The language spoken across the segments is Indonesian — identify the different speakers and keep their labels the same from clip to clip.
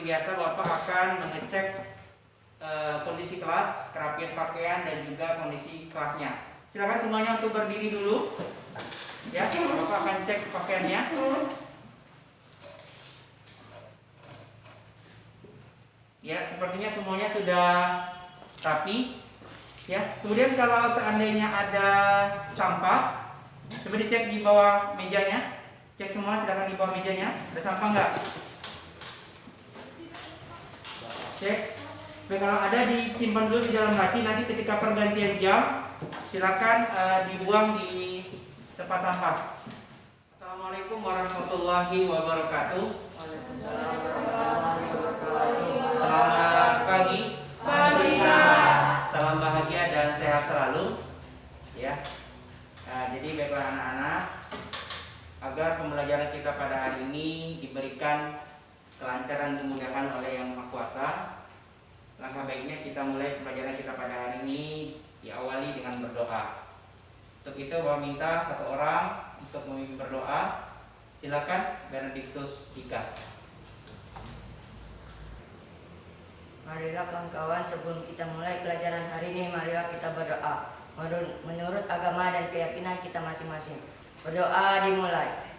Speaker 1: seperti biasa Bapak akan mengecek kondisi kelas, kerapian pakaian dan juga kondisi kelasnya. Silakan semuanya untuk berdiri dulu. Ya, Bapak akan cek pakaiannya. Ya, sepertinya semuanya sudah rapi. Ya, kemudian kalau seandainya ada sampah, coba dicek di bawah mejanya. Cek semua, silakan di bawah mejanya. Ada sampah nggak? Cek. Baik, kalau ada disimpan dulu di dalam laci. Nanti ketika pergantian jam, silakan dibuang di tempat sampah. Assalamualaikum warahmatullahi wabarakatuh. Selamat pagi. Salam bahagia dan sehat selalu. Ya. Jadi baiklah anak-anak, agar pembelajaran kita pada hari ini diberikan kelancaran dan kemudahan oleh Yang Maha Kuasa. Langkah baiknya kita mulai pembelajaran kita pada hari ini diawali dengan berdoa. Untuk itu Bapak minta satu orang untuk memimpin berdoa. Silakan Benedictus Dika.
Speaker 2: Marilah kawan-kawan, sebelum kita mulai pelajaran hari ini, marilah kita berdoa menurut agama dan keyakinan kita masing-masing. Berdoa dimulai.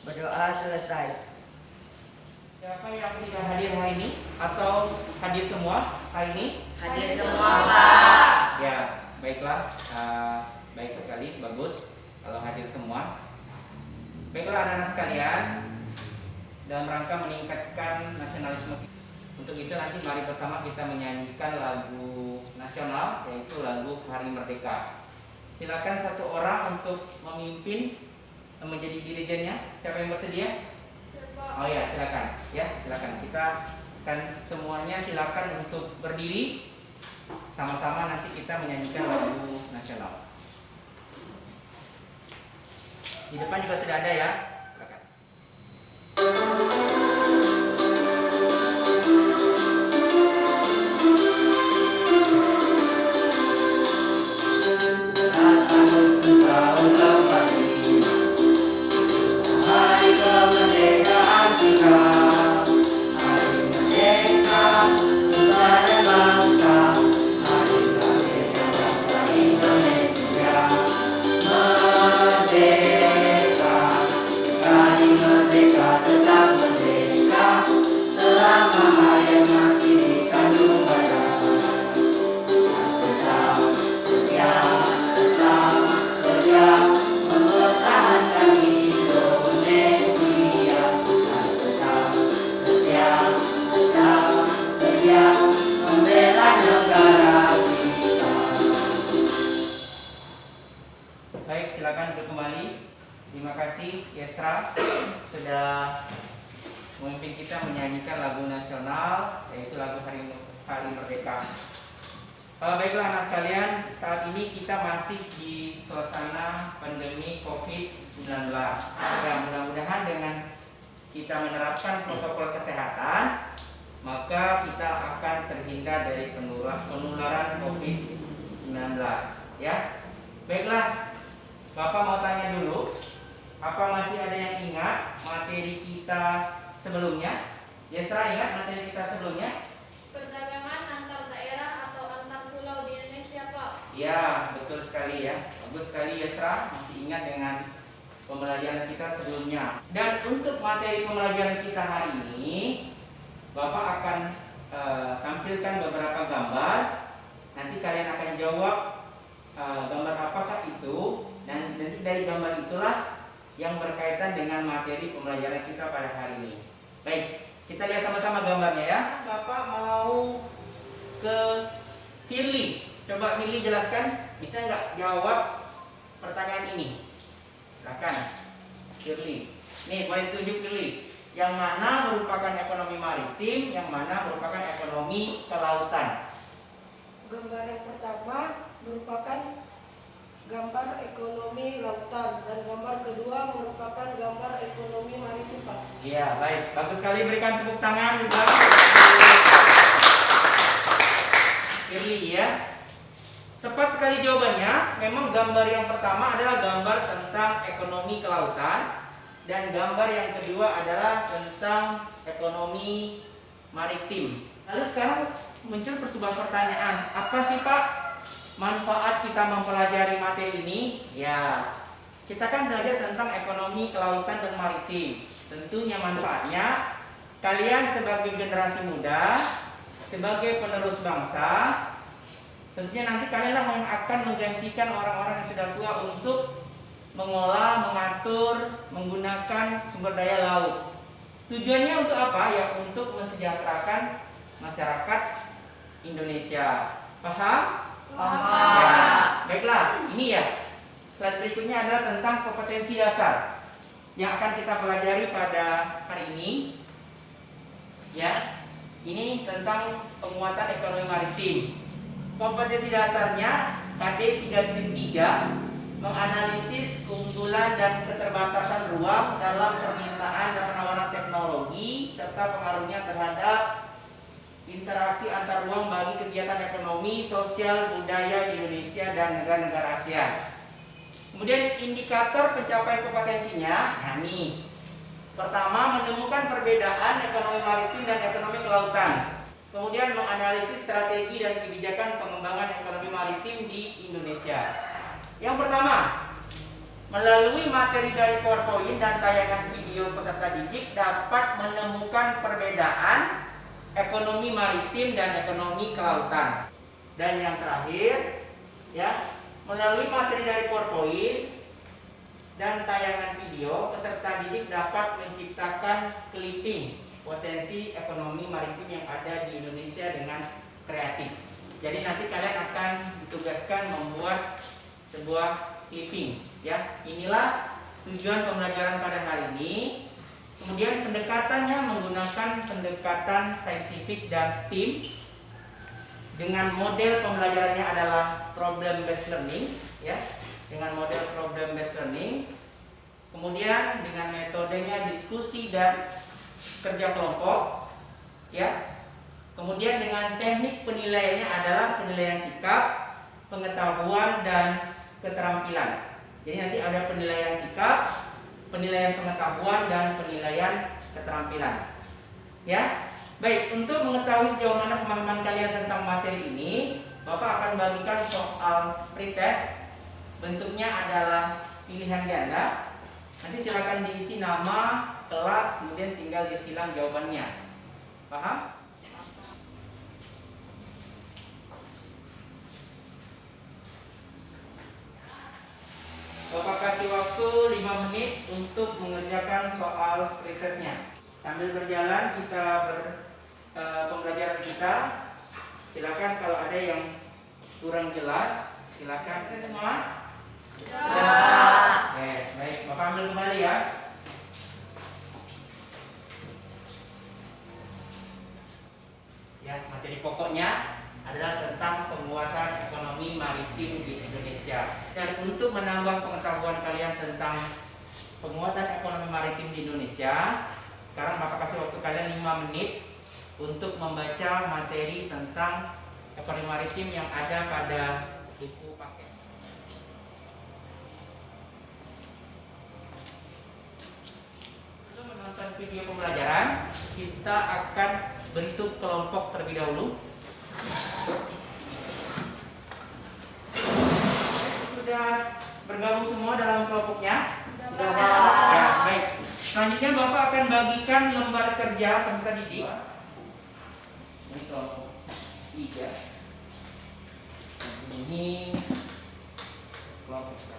Speaker 2: Berdoa selesai.
Speaker 1: Siapa yang tidak hadir hari ini atau hadir semua hari ini?
Speaker 2: Hadir semua, Pak.
Speaker 1: Ya, baiklah. Baik sekali, bagus kalau hadir semua. Baiklah anak-anak sekalian, dalam rangka meningkatkan nasionalisme, untuk itu nanti mari bersama kita menyanyikan lagu nasional, yaitu lagu Hari Merdeka. Silakan satu orang untuk memimpin menjadi dirijennya. Siapa yang bersedia? Oh ya, silakan. Ya, silakan. Kita akan semuanya silakan untuk berdiri. Sama-sama nanti kita menyanyikan lagu nasional. Di depan juga sudah ada ya. Silakan. Baik, silakan duduk kembali. Terima kasih Yesra sudah memimpin kita menyanyikan lagu nasional, yaitu lagu Hari Merdeka. Baiklah anak sekalian, saat ini kita masih di suasana pandemi COVID-19. Ya, mudah-mudahan dengan kita menerapkan protokol kesehatan, maka kita akan terhindar dari penularan COVID-19. Ya, baiklah. Bapak mau tanya dulu, apa masih ada yang ingat materi kita sebelumnya? Yesra, ingat materi kita sebelumnya?
Speaker 3: Perdagangan antar daerah atau antar pulau di Indonesia, Pak.
Speaker 1: Ya, betul sekali ya. Bagus sekali Yesra, masih ingat dengan pembelajaran kita sebelumnya. Dan untuk materi pembelajaran kita hari ini, Bapak akan tampilkan beberapa gambar. Nanti kalian akan jawab gambar apakah itu. Dan nanti dari gambar itulah yang berkaitan dengan materi pembelajaran kita pada hari ini. Baik, kita lihat sama-sama gambarnya ya. Bapak mau ke Firly. Coba Firly jelaskan, bisa nggak jawab pertanyaan ini? Silakan, Firly. Nih, boleh tunjuk Firly. Yang mana merupakan ekonomi maritim, yang mana merupakan ekonomi kelautan?
Speaker 4: Gambar yang pertama merupakan gambar ekonomi lautan dan gambar kedua merupakan gambar ekonomi maritim, Pak.
Speaker 1: Iya, baik. Bagus sekali, berikan tepuk tangan juga. Firly ya. Tepat sekali jawabannya. Memang gambar yang pertama adalah gambar tentang ekonomi kelautan, dan gambar yang kedua adalah tentang ekonomi maritim. Lalu sekarang muncul sebuah pertanyaan, apa sih Pak manfaat kita mempelajari materi ini? Ya, kita kan belajar tentang ekonomi kelautan dan maritim. Tentunya manfaatnya kalian sebagai generasi muda, sebagai penerus bangsa, tentunya nanti kalianlah yang akan menggantikan orang-orang yang sudah tua untuk mengolah, mengatur, menggunakan sumber daya laut. Tujuannya untuk apa? Ya untuk mesejahterakan masyarakat Indonesia. Paham?
Speaker 2: Paham.
Speaker 1: Ya, baiklah, ini ya. Slide berikutnya adalah tentang kompetensi dasar yang akan kita pelajari pada hari ini. Ya, ini tentang penguatan ekonomi maritim. Kompetensi dasarnya KD 3.3 menganalisis keunggulan dan keterbatasan ruang dalam permintaan dan penawaran teknologi serta pengaruhnya terhadap interaksi antar ruang bagi kegiatan ekonomi, sosial, budaya di Indonesia dan negara-negara ASEAN. Kemudian indikator pencapaian kompetensinya, nah ini. Pertama, menemukan perbedaan ekonomi maritim dan ekonomi kelautan. Kemudian menganalisis strategi dan kebijakan pengembangan ekonomi maritim di Indonesia. Yang pertama, melalui materi dari PowerPoint dan tayangan video peserta didik dapat menemukan perbedaan ekonomi maritim dan ekonomi kelautan. Dan yang terakhir, ya, melalui materi dari PowerPoint dan tayangan video, peserta didik dapat menciptakan clipping potensi ekonomi maritim yang ada di Indonesia dengan kreatif. Jadi nanti kalian akan ditugaskan membuat sebuah clipping, ya. Inilah tujuan pembelajaran pada hari ini. Kemudian pendekatannya menggunakan pendekatan saintifik dan STEAM dengan model pembelajarannya adalah problem based learning, ya. Dengan model problem based learning. Kemudian dengan metodenya diskusi dan kerja kelompok, ya. Kemudian dengan teknik penilaiannya adalah penilaian sikap, pengetahuan dan keterampilan. Jadi nanti ada penilaian sikap, penilaian pengetahuan dan penilaian keterampilan. Ya. Baik, untuk mengetahui sejauh mana pemahaman kalian tentang materi ini, Bapak akan bagikan soal pretest. Bentuknya adalah pilihan ganda. Nanti silakan diisi nama, kelas, kemudian tinggal disilang jawabannya. Paham? Bapak kasih waktu 5 menit untuk mengerjakan soal pretestnya. Sambil berjalan kita pembelajaran kita. Silakan kalau ada yang kurang jelas, silakan. Saya semua.
Speaker 3: Ya.
Speaker 1: Oke, baik. Bapak ambil kembali ya. Ya, materi pokoknya adalah tentang penguatan ekonomi maritim di Indonesia. Dan untuk menambah pengetahuan kalian tentang penguatan ekonomi maritim di Indonesia, sekarang Bapak kasih waktu kalian 5 menit untuk membaca materi tentang ekonomi maritim yang ada pada buku paket. Sebelum menonton video pembelajaran, kita akan bentuk kelompok terlebih dahulu. Sudah bergabung semua dalam kelompoknya?
Speaker 2: Sudah, Pak.
Speaker 1: Ya, baik. Selanjutnya Bapak akan bagikan lembar kerja peserta didik. Ini kelompok 3. Ini kelompok 1.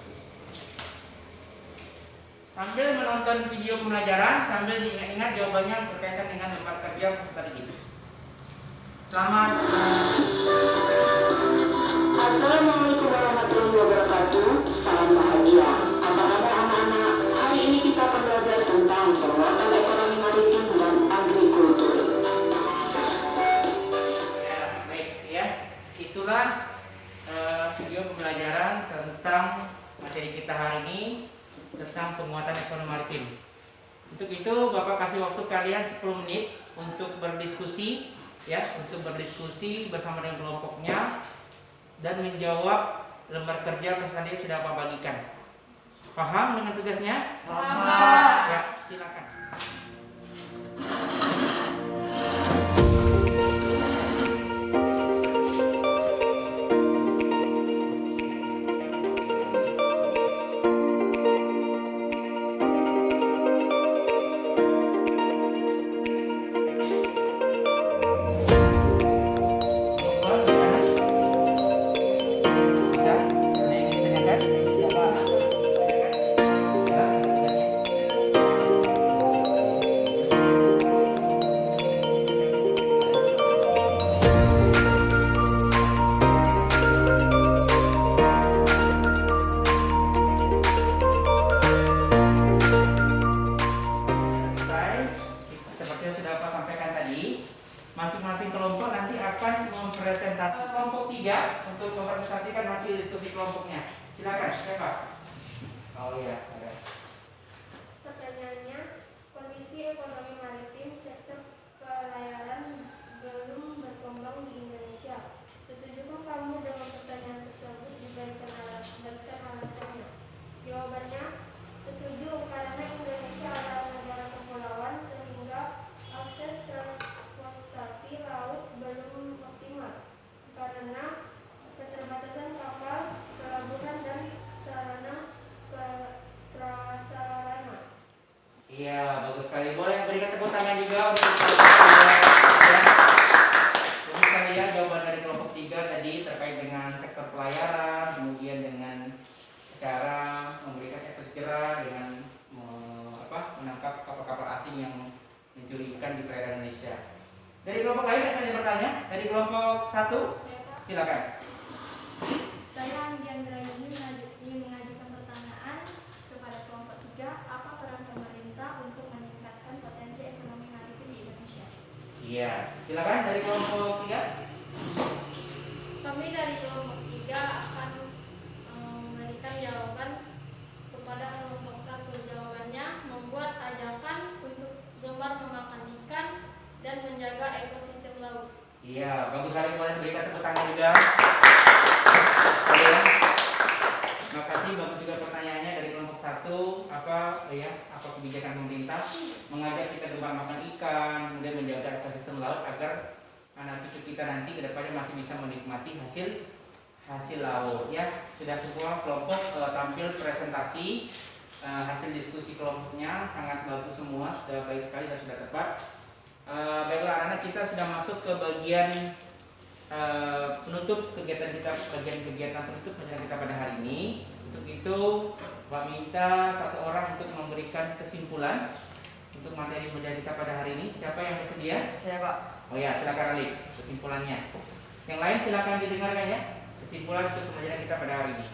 Speaker 1: Sambil menonton video pembelajaran, sambil diingat-ingat jawabannya berkaitan dengan lembar kerja peserta didik. Selamat.
Speaker 5: Assalamualaikum warahmatullahi wabarakatuh. Salam bahagia. Apa kabar anak-anak? Hari ini kita akan belajar tentang penguatan ekonomi maritim dan agrikultur.
Speaker 1: Ya, baik ya. Itulah video pembelajaran tentang materi kita hari ini tentang penguatan ekonomi maritim. Untuk itu Bapak kasih waktu kalian 10 menit untuk berdiskusi, ya, untuk berdiskusi bersama dengan kelompoknya dan menjawab lembar kerja peserta didik sudah Bapak bagikan. Paham dengan tugasnya?
Speaker 2: Paham.
Speaker 1: Ya, silakan. Seperti yang sudah Bapak sampaikan tadi, masing-masing kelompok nanti akan mempresentasi kelompok 3 untuk mempresentasikan hasil diskusi kelompoknya. Silakan, siapa? Oh iya, ada.
Speaker 3: Pertanyaannya, kondisi ekonomi maritim sektor pelayaran belum berkembang di Indonesia. Setujukah kamu dengan pertanyaan tersebut? Diberikan alasannya. Jawabannya, setuju karena Indonesia adalah negara kepulauan sehingga akses transportasi laut belum maksimal karena keterbatasan kapal, pelabuhan dan sarana prasarana.
Speaker 1: Iya, bagus sekali. Boleh berikan tepuk tangan juga untuk Bagus sekali ya, jawaban dari kelompok 3 tadi terkait dengan sektor pelayaran, kemudian dengan cara memberikan efek jerah dengan menangkap kapal-kapal asing yang mencuri ikan di perairan Indonesia. Dari kelompok lain ada yang bertanya? Dari kelompok 1, silakan.
Speaker 3: Saya Andiandra ingin mengajukan pertanyaan kepada kelompok 3. Apa peran pemerintah untuk meningkatkan potensi ekonomi maritim di Indonesia?
Speaker 1: Iya, silakan dari kelompok 3.
Speaker 3: Kami dari kelompok 3 akan memberikan jawaban kepada kelompok 1. Jawabannya, membuat ajakan untuk gemar memakan ikan dan menjaga ekosistem laut.
Speaker 1: Iya, bagus sekali. Boleh berikan tepuk tangan juga. Ya. Terima kasih, bagus juga pertanyaannya dari kelompok 1. Apa kebijakan pemerintah mengajak kita gemar makan ikan, kemudian menjaga ekosistem laut agar anak cucu kita nanti ke depannya masih bisa menikmati hasil laut. Ya, sudah semua kelompok tampil presentasi hasil diskusi kelompoknya sangat bagus semua, sudah baik sekali dan sudah tepat. Baiklah anak-anak, kita sudah masuk ke bagian penutup kegiatan kita, bagian kegiatan penutup kegiatan kita pada hari ini. Untuk itu, Pak minta satu orang untuk memberikan kesimpulan untuk materi pelajaran kita pada hari ini. Siapa yang bersedia?
Speaker 2: Saya Pak.
Speaker 1: Oh ya, silakan Ali kesimpulannya. Yang lain silakan didengarkan ya. Kesimpulan untuk pelajaran kita pada hari ini.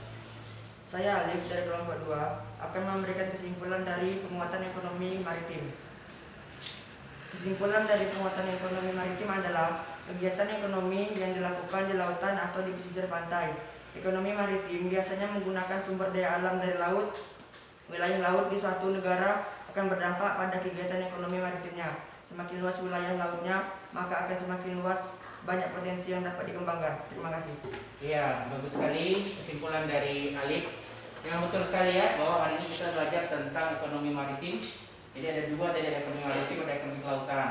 Speaker 2: Saya Alif dari kelompok 2 akan memberikan kesimpulan dari penguatan ekonomi maritim. Kesimpulan dari penguatan ekonomi maritim adalah kegiatan ekonomi yang dilakukan di lautan atau di pesisir pantai. Ekonomi maritim biasanya menggunakan sumber daya alam dari laut. Wilayah laut di suatu negara akan berdampak pada kegiatan ekonomi maritimnya. Semakin luas wilayah lautnya, maka akan semakin luas banyak potensi yang dapat dikembangkan. Terima kasih.
Speaker 1: Iya, bagus sekali kesimpulan dari Alif. Yang betul sekali ya, bahwa hari ini kita belajar tentang ekonomi maritim. Jadi ada dua, tadi ada ekonomi maritim, ada ekonomi kelautan.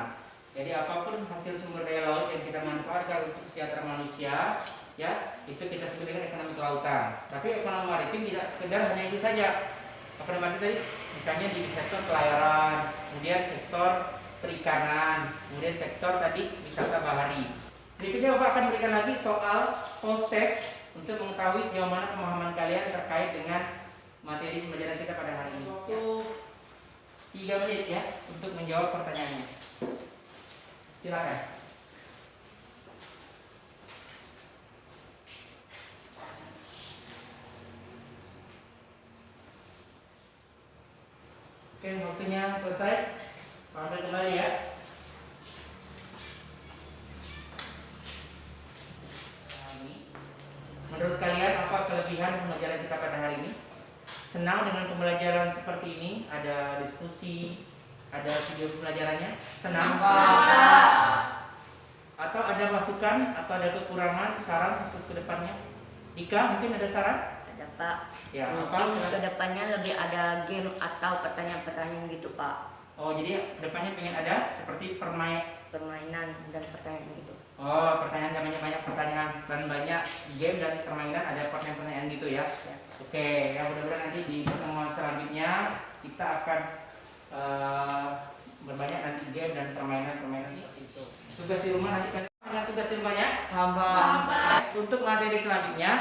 Speaker 1: Jadi apapun hasil sumber daya laut yang kita manfaatkan untuk kesejahteraan manusia, ya itu kita sebut dengan ekonomi kelautan. Tapi ekonomi maritim tidak sekedar hanya itu saja. Ekonomi maritim tadi misalnya di sektor pelayaran, kemudian sektor perikanan, kemudian sektor tadi wisata bahari. Berikutnya Bapak akan berikan lagi soal post test untuk mengetahui sejauh mana pemahaman kalian terkait dengan materi pembelajaran kita pada hari ini. Waktu 3 menit ya untuk menjawab pertanyaannya. Silakan. Oke, waktunya selesai. Ambil kembali ya. Menurut kalian apa kelebihan pembelajaran kita pada hari ini? Senang dengan pembelajaran seperti ini? Ada diskusi, ada video pembelajarannya? Senang? Atau ada masukan atau ada kekurangan, saran untuk kedepannya? Ika mungkin ada saran?
Speaker 6: Ada Pak.
Speaker 1: Ya, apa?
Speaker 6: Mungkin
Speaker 1: Silakan.
Speaker 6: kedepannya lebih ada game atau pertanyaan-pertanyaan gitu Pak.
Speaker 1: Oh, jadi depannya pengen ada seperti
Speaker 6: Permainan dan pertanyaan gitu.
Speaker 1: Oh, pertanyaan dan banyak pertanyaan dan banyak game dan permainan, ada pertanyaan gitu ya.
Speaker 6: Ya.
Speaker 1: Oke, ya mudah-mudahan nanti di pertemuan selanjutnya kita akan berbanyak nanti game dan permainan itu. Tugas di rumah nanti kan dengan tugas di rumahnya. Untuk materi selanjutnya,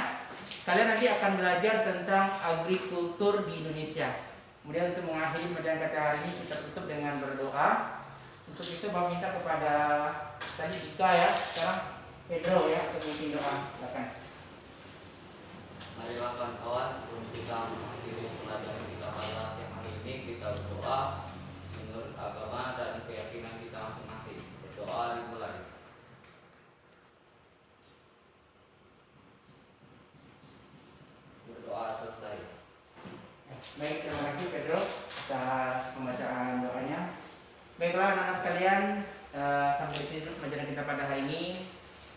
Speaker 1: kalian nanti akan belajar tentang agrikultur di Indonesia. Kemudian untuk mengakhiri pelajaran kita hari ini kita tutup dengan berdoa. Untuk itu Bapak minta kepada tadi Ika ya, sekarang Pedro ya untuk memimpin doa. Silakan.
Speaker 7: Marilah kawan-kawan, sebelum kita mengakhiri pelajaran kita pada siang hari ini, kita berdoa menurut agama dan keyakinan kita masing-masing. Berdoa dimulai. Berdoa selesai.
Speaker 1: Baik, terima kasih Pedro atas pembacaan doanya. Baiklah anak-anak sekalian, sampai sini dulu pelajaran kita pada hari ini.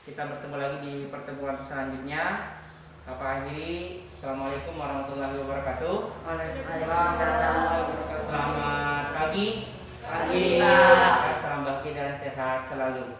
Speaker 1: Kita bertemu lagi di pertemuan selanjutnya. Bapak akhiri, Assalamualaikum warahmatullahi wabarakatuh. Selamat pagi.
Speaker 6: Pagi.
Speaker 1: Salam bahagia dan sehat selalu.